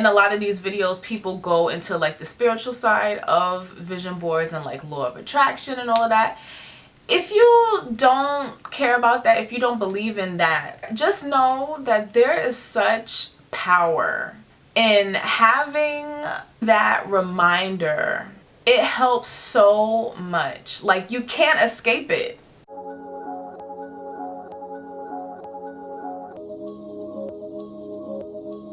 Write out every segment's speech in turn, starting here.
In a lot of these videos, people go into like the spiritual side of vision boards and like law of attraction and all of that. If you don't care about that, if you don't believe in that, just know that there is such power in having that reminder. It helps so much. Like, you can't escape it.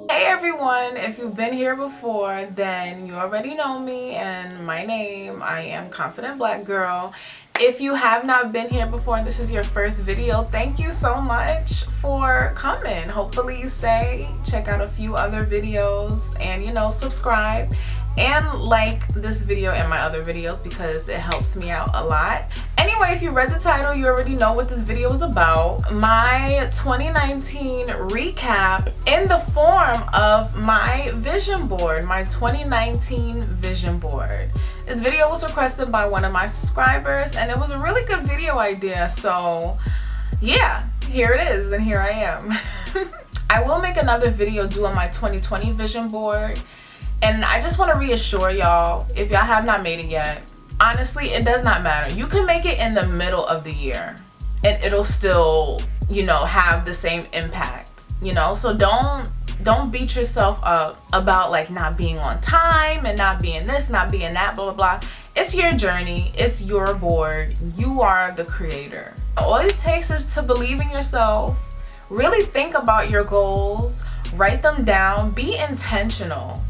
Hey everyone, if you've been here before, then you already know me and my name. I am Confident Black Girl. If you have not been here before and this is your first video, thank you so much for coming. Hopefully you stay, check out a few other videos, and subscribe and like this video and my other videos because it helps me out a lot. Anyway, if you read the title, you already know what this video is about. My 2019 recap in the form of my vision board, my 2019 vision board. This video was requested by one of my subscribers and it was a really good video idea. So yeah, here it is and here I am. I will make another video doing my 2020 vision board. And I just want to reassure y'all, if y'all have not made it yet, honestly, it does not matter. You can make it in the middle of the year and it'll still, have the same impact, So don't beat yourself up about like not being on time and not being this, not being that, blah, blah, blah. It's your journey. It's your board. You are the creator. All it takes is to believe in yourself, really think about your goals, write them down, be intentional.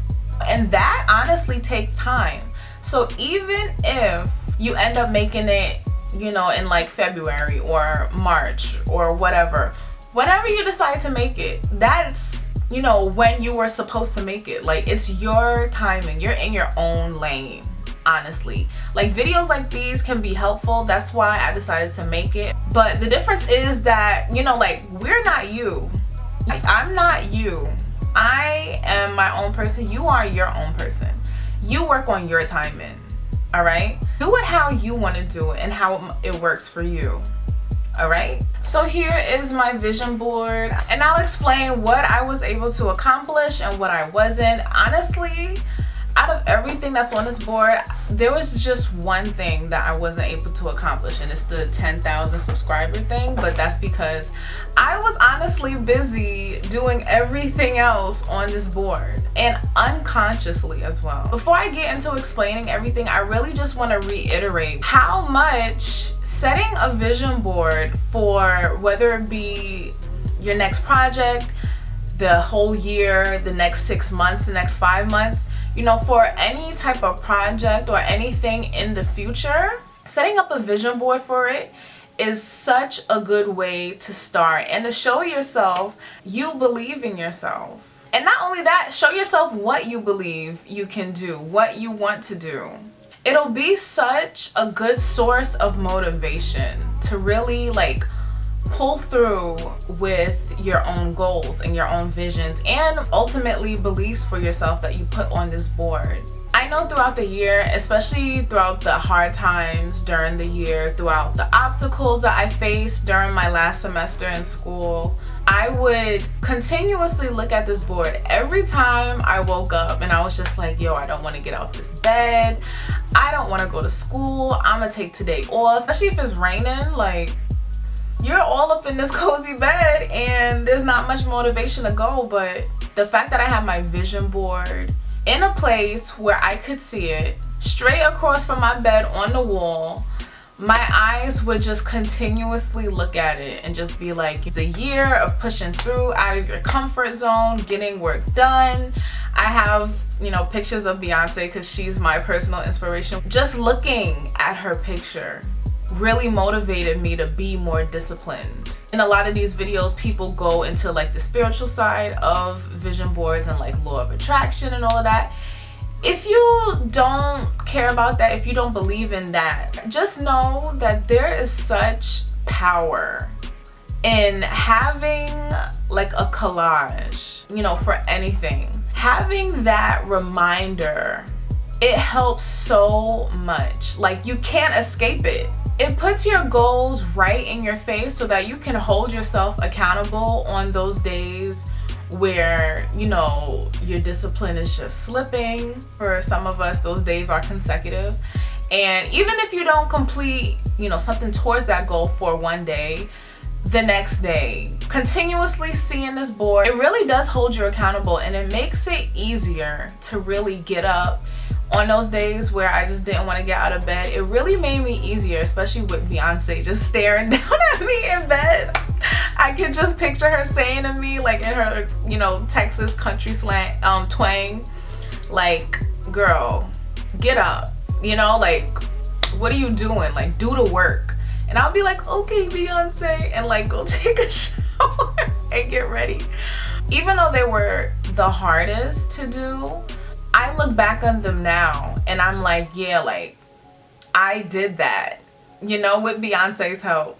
And that honestly takes time. So even if you end up making it, in like February or March or whatever, whenever you decide to make it, that's, when you were supposed to make it. Like, it's your timing. You're in your own lane, honestly. Like, videos like these can be helpful. That's why I decided to make it. But the difference is that, we're not you. Like, I'm not you. I am my own person. You are your own person. You work on your timing, all right? Do it how you want to do it and how it works for you, all right? So here is my vision board, and I'll explain what I was able to accomplish and what I wasn't. Honestly, out of everything that's on this board, there was just one thing that I wasn't able to accomplish, and it's the 10,000 subscriber thing, but that's because I was honestly busy doing everything else on this board, and unconsciously as well. Before I get into explaining everything, I really just want to reiterate how much setting a vision board for whether it be your next project, the whole year, the next 6 months, the next 5 months, for any type of project or anything in the future, setting up a vision board for it is such a good way to start and to show yourself you believe in yourself. And not only that, show yourself what you believe you can do, what you want to do. It'll be such a good source of motivation to really pull through with your own goals and your own visions and ultimately beliefs for yourself that you put on this board. I know throughout the year, especially throughout the hard times during the year, throughout the obstacles that I faced during my last semester in school, I would continuously look at this board every time I woke up and I was just like, yo, I don't want to get out this bed. I don't want to go to school. I'm gonna take today off, especially if it's raining. Like, you're all up in this cozy bed and there's not much motivation to go, but the fact that I have my vision board in a place where I could see it straight across from my bed on the wall, my eyes would just continuously look at it and just be like, it's a year of pushing through out of your comfort zone, getting work done. I have, pictures of Beyonce because she's my personal inspiration. Just looking at her picture really motivated me to be more disciplined. In a lot of these videos, people go into like the spiritual side of vision boards and like law of attraction and all of that. If you don't care about that, if you don't believe in that, just know that there is such power in having like a collage, for anything. Having that reminder, it helps so much. Like, you can't escape it. It puts your goals right in your face so that you can hold yourself accountable on those days where, you know, your discipline is just slipping. For some of us, those days are consecutive. And even if you don't complete, you know, something towards that goal for one day, the next day, continuously seeing this board, it really does hold you accountable, and it makes it easier to really get up on those days where I just didn't want to get out of bed. It really made me easier, especially with Beyonce just staring down at me in bed. I could just picture her saying to me, like in her, you know, Texas country slang twang, like, girl, get up, you know, like, what are you doing? Like, do the work. And I'll be like, okay, Beyonce, and like go take a shower and get ready. Even though they were the hardest to do, I look back on them now and I'm like, yeah, like I did that, you know, with Beyonce's help.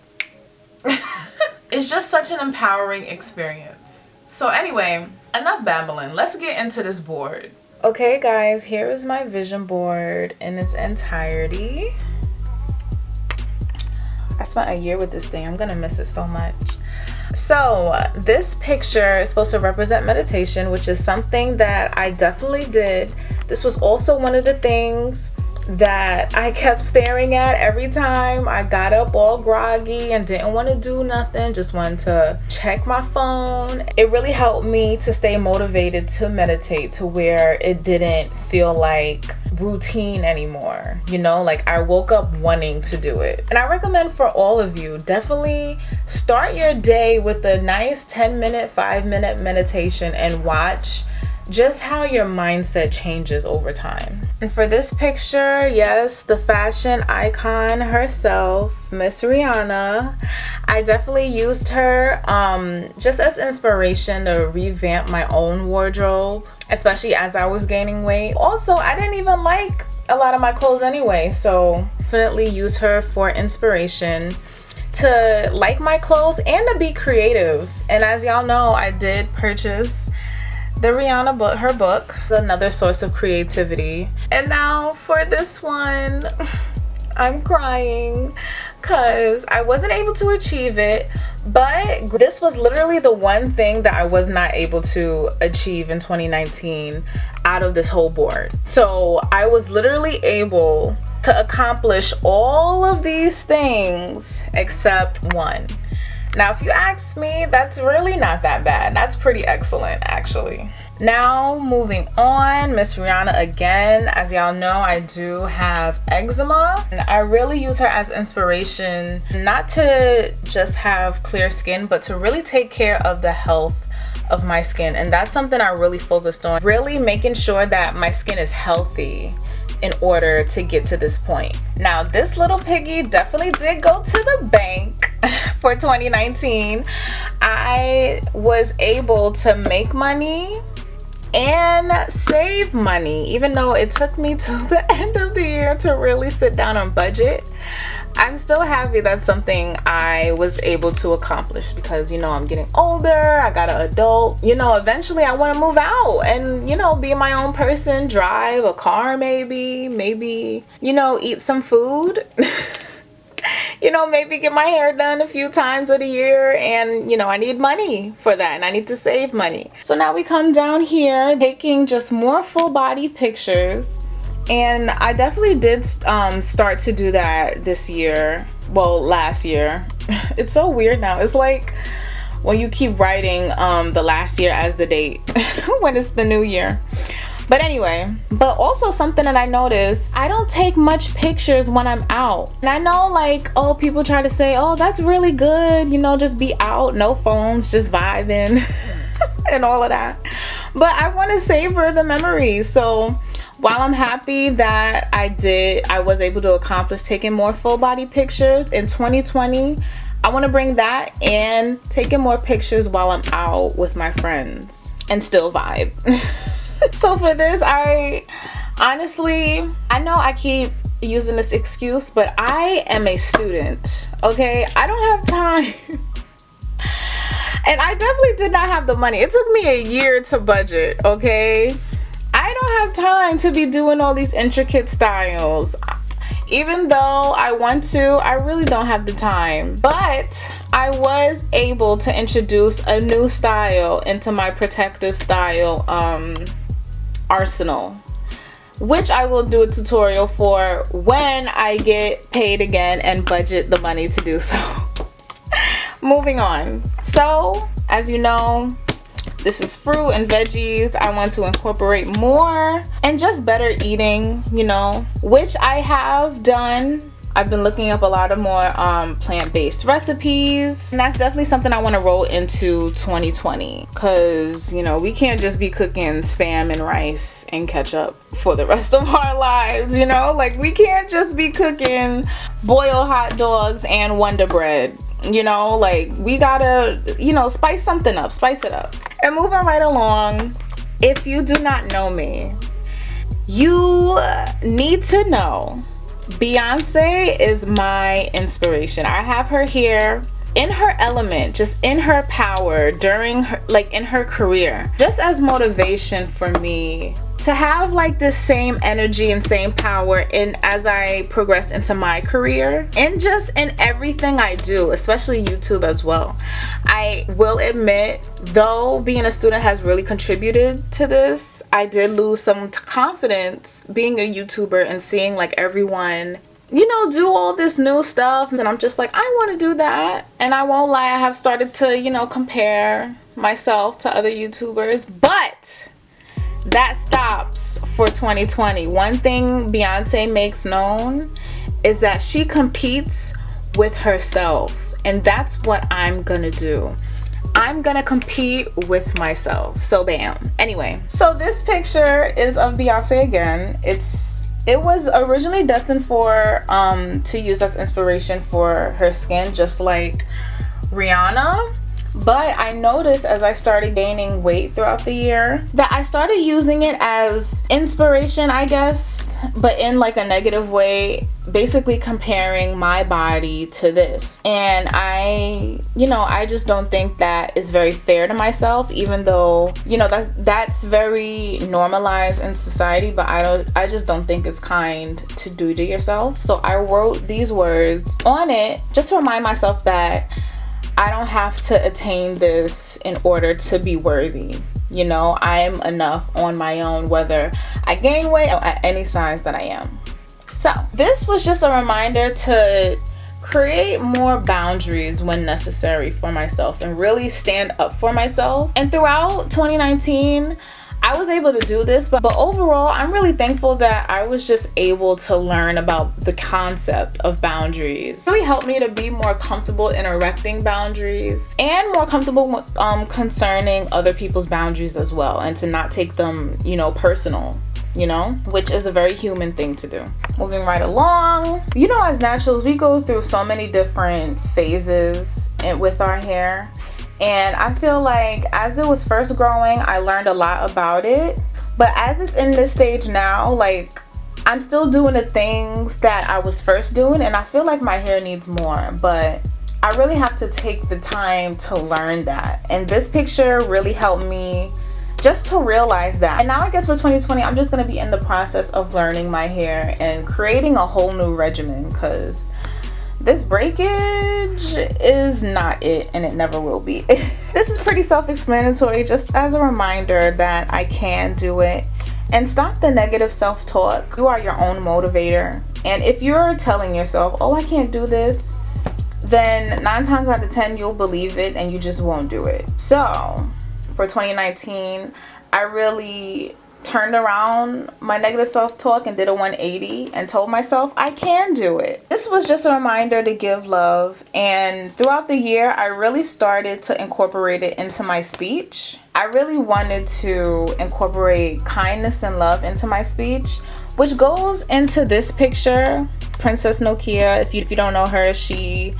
It's just such an empowering experience. So anyway, enough babbling. Let's get into this board. Okay guys, here is my vision board in its entirety. I spent a year with this thing. I'm gonna miss it so much. So this picture is supposed to represent meditation, which is something that I definitely did. This was also one of the things that I kept staring at every time I got up all groggy and didn't want to do nothing, just wanted to check my phone. It really helped me to stay motivated to meditate, to where it didn't feel like routine anymore, you know, like I woke up wanting to do it. And I recommend for all of you, definitely start your day with a nice 10-minute, 5-minute meditation and watch just how your mindset changes over time. And for this picture, yes, the fashion icon herself, Miss Rihanna, I definitely used her just as inspiration to revamp my own wardrobe, especially as I was gaining weight. Also, I didn't even like a lot of my clothes anyway, so definitely used her for inspiration to like my clothes and to be creative. And as y'all know, I did purchase the Rihanna book, her book, another source of creativity. And now for this one, I'm crying because I wasn't able to achieve it, but this was literally the one thing that I was not able to achieve in 2019 out of this whole board. So I was literally able to accomplish all of these things except one. Now, if you ask me, that's really not that bad. That's pretty excellent, actually. Now, moving on, Miss Rihanna again. As y'all know, I do have eczema, and I really use her as inspiration, not to just have clear skin, but to really take care of the health of my skin. And that's something I really focused on, really making sure that my skin is healthy in order to get to this point. Now, this little piggy definitely did go to the bank for 2019. I was able to make money and save money, even though it took me till the end of the year to really sit down and budget. I'm still happy that's something I was able to accomplish because, you know, I'm getting older, I got an adult, you know, eventually I want to move out and, you know, be my own person, drive a car maybe, you know, eat some food. You know, maybe get my hair done a few times of the year, and you know, I need money for that and I need to save money. So now we come down here taking just more full body pictures, and I definitely did start to do that this year, well, last year. It's so weird now. It's like when you keep writing the last year as the date when it's the new year. But anyway, but also something that I noticed, I don't take much pictures when I'm out. And I know, like, oh, people try to say, oh, that's really good, you know, just be out, no phones, just vibing and all of that. But I want to savor the memories. So while I'm happy that I was able to accomplish taking more full body pictures in 2020, I want to bring that and taking more pictures while I'm out with my friends and still vibe. So for this, I honestly, I know I keep using this excuse, but I am a student, okay? I don't have time. And I definitely did not have the money. It took me a year to budget, okay? I don't have time to be doing all these intricate styles. Even though I want to, I really don't have the time. But I was able to introduce a new style into my protective style arsenal, which I will do a tutorial for when I get paid again and budget the money to do so. Moving on. So, as you know, this is fruit and veggies. I want to incorporate more and just better eating, you know, which I have done. I've been looking up a lot of more plant-based recipes, and that's definitely something I want to roll into 2020, because, you know, we can't just be cooking spam and rice and ketchup for the rest of our lives, you know? Like, we can't just be cooking boiled hot dogs and Wonder Bread, you know? Like, we gotta, you know, spice something up, spice it up. And moving right along, if you do not know me, you need to know Beyonce is my inspiration. I have her here in her element, just in her power during her, like, in her career, just as motivation for me to have like this same energy and same power in as I progress into my career and just in everything I do, especially YouTube as well. I will admit, though being a student has really contributed to this, I did lose some confidence being a YouTuber and seeing like everyone, you know, do all this new stuff, and I'm just like, I want to do that. And I won't lie, I have started to, you know, compare myself to other YouTubers, but that stops for 2020. One thing Beyonce makes known is that she competes with herself, and that's what I'm gonna do. I'm gonna compete with myself. So bam. Anyway, so this picture is of Beyonce again. It was originally destined for to use as inspiration for her skin, just like Rihanna. But I noticed as I started gaining weight throughout the year that I started using it as inspiration, I guess, but in like a negative way, basically comparing my body to this. And I just don't think that is very fair to myself, even though, you know, that's very normalized in society, but I just don't think it's kind to do to yourself. So I wrote these words on it just to remind myself that I don't have to attain this in order to be worthy. You know, I am enough on my own, whether I gain weight or at any size that I am. So this was just a reminder to create more boundaries when necessary for myself and really stand up for myself. And throughout 2019, I was able to do this, but overall, I'm really thankful that I was just able to learn about the concept of boundaries. It really helped me to be more comfortable in erecting boundaries and more comfortable concerning other people's boundaries as well, and to not take them, you know, personal, you know, which is a very human thing to do. Moving right along, you know, as naturals, we go through so many different phases with our hair. And I feel like as it was first growing, I learned a lot about it. But as it's in this stage now, like, I'm still doing the things that I was first doing, and I feel like my hair needs more. But I really have to take the time to learn that. And this picture really helped me just to realize that. And now I guess for 2020, I'm just going to be in the process of learning my hair and creating a whole new regimen, because this breakage is not it, and it never will be. This is pretty self-explanatory, just as a reminder that I can do it. And stop the negative self-talk. You are your own motivator. And if you're telling yourself, oh, I can't do this, then 9 times out of 10, you'll believe it and you just won't do it. So for 2019, I really turned around my negative self-talk and did a 180 and told myself I can do it. This was just a reminder to give love, and throughout the year I really started to incorporate it into my speech. I really wanted to incorporate kindness and love into my speech, which goes into this picture. Princess Nokia, if you don't know her, she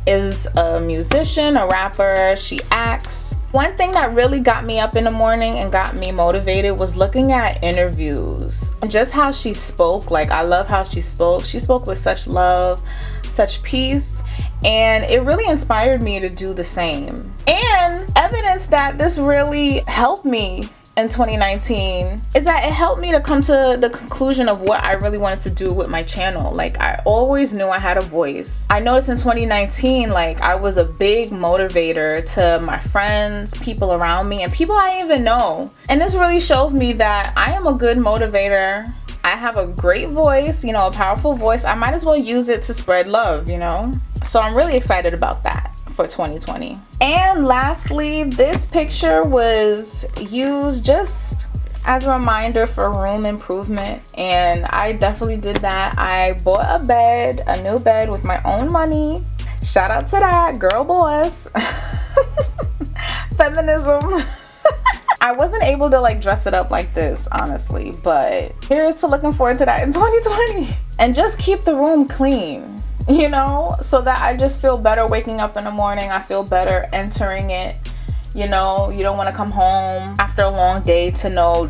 is a musician, a rapper, she acts. One thing that really got me up in the morning and got me motivated was looking at interviews and just how she spoke. Like, I love how she spoke. She spoke with such love, such peace, and it really inspired me to do the same. And evidence that this really helped me in 2019 is that it helped me to come to the conclusion of what I really wanted to do with my channel. Like, I always knew I had a voice. I noticed in 2019, like, I was a big motivator to my friends, people around me, and people I didn't even know. And this really showed me that I am a good motivator. I have a great voice, you know, a powerful voice. I might as well use it to spread love, you know? So I'm really excited about that for 2020. And lastly, this picture was used just as a reminder for room improvement, and I definitely did that. I bought a bed, a new bed with my own money. Shout out to that, girl boss. Feminism. I wasn't able to like dress it up like this, honestly, but here's to looking forward to that in 2020. And just keep the room clean, you know, so that I just feel better waking up in the morning. I feel better entering it. You know, you don't want to come home after a long day to no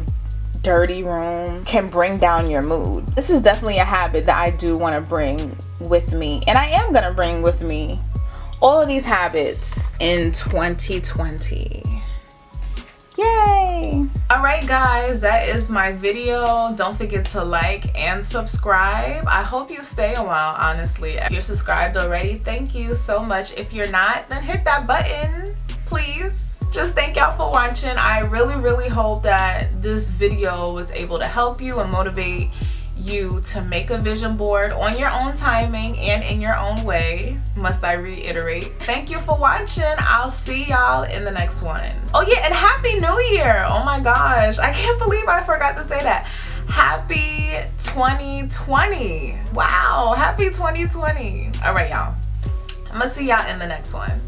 dirty room. Can bring down your mood. This is definitely a habit that I do want to bring with me, and I am gonna bring with me all of these habits in 2020. Yay! Alright guys, that is my video. Don't forget to like and subscribe. I hope you stay a while, honestly. If you're subscribed already, thank you so much. If you're not, then hit that button, please. Just thank y'all for watching. I really hope that this video was able to help you and motivate you to make a vision board on your own timing and in your own way. Must I reiterate? Thank you for watching. I'll see y'all in the next one. Oh yeah, and Happy New Year! Oh my gosh, I can't believe I forgot to say that. Happy 2020. Wow, happy 2020. All right, y'all. I'm gonna see y'all in the next one.